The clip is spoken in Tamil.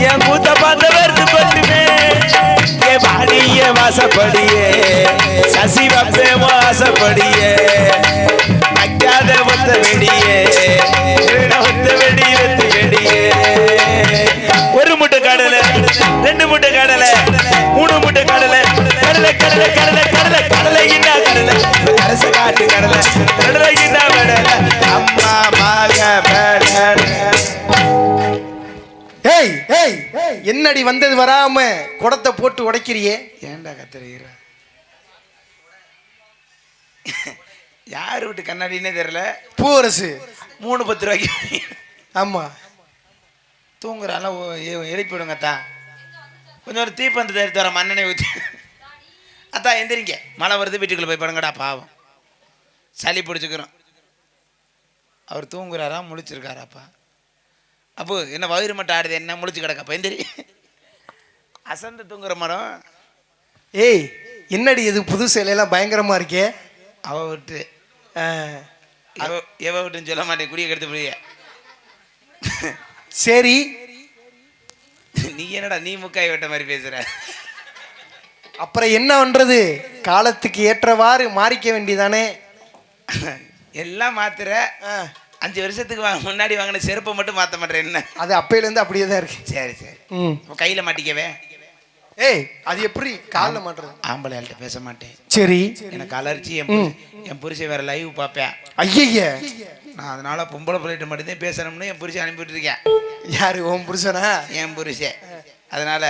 என் கூத்த பார்த்த வருது பட்டுமே என் பாடிய வாசப்படியே சசி வப்பே வாசப்படியே வைக்காத ஒத்த வெடியே ஒத்த வெடி ஒத்து வெடியே ஒரு முட்டை கடலை 2 முட்டை கடலை 3 முட்டை கடலை கடலை கடலை கடலை கடலை கடலை என்ன கடலை அரச காட்டு கடலை கடலை என்ன கடலை அம்மா மாக ஏய் ஏய் என்னடி வந்தது வராம குடத்தை போட்டு உடைக்கிறியே ஏன்டா கத்துறீங்க யாரு விட்டு கண்ணாடினே தெரியல பூவரசு 3-10 ரூபாய்க்கு ஆமா தூங்குறால எழுப்பிவிடுங்க அத்தா கொஞ்சம் ஒரு தீப்பந்தத்தை எடுத்து வர மண்ணெண்ணெய் ஊற்றி அத்தா எந்திரிங்க மழை வருது வீட்டுக்குள்ளே போய் படுங்கடா பாவம் சளி பிடிச்சிக்கிறோம் அவர் தூங்குறாரா முழிச்சிருக்காராப்பா அப்போ என்ன வயிறு மட்டும் ஆடுது என்ன முழிச்சு கிடக்கப்பா எந்திரி அசந்து தூங்குற மரம் ஏய் என்னடி இது புது சேலையெல்லாம் பயங்கரமா இருக்கே அவ விட்டு எவ விட்டுன்னு சொல்ல மாட்டேன் குடியை கெடுத்து போய் சரி நீ என்னடா நீ முக்காய் வெட்ட மாதிரி பேசுற அப்புறம் என்ன பண்றது காலத்துக்கு ஏற்றவாறு மாறிக்க வேண்டியதானே எல்லாம் மாத்துற 5 வருஷத்துக்கு முன்னாடி வாங்கின செருப்பை மட்டும் மாற்ற மாட்டேன் என்ன அது அப்பையிலேருந்து அப்படியே தான் இருக்கு சரி சரி கையில் மாட்டிக்கவே ஏய் அது எப்படி காலில் மாட்டுறது ஆம்பளையாள்கிட்ட பேச மாட்டேன் சரி எனக்கு அலர்ஜி என் புருஷன் வேற லைவ் பார்ப்பேன் ஐய நான் அதனால பொம்பளை பிள்ளைகிட்ட மட்டும்தான் பேசணும்னு என் புருஷன் அனுப்பிட்டு இருக்கேன் யாரு உன் புருஷனா என் புருஷன் அதனால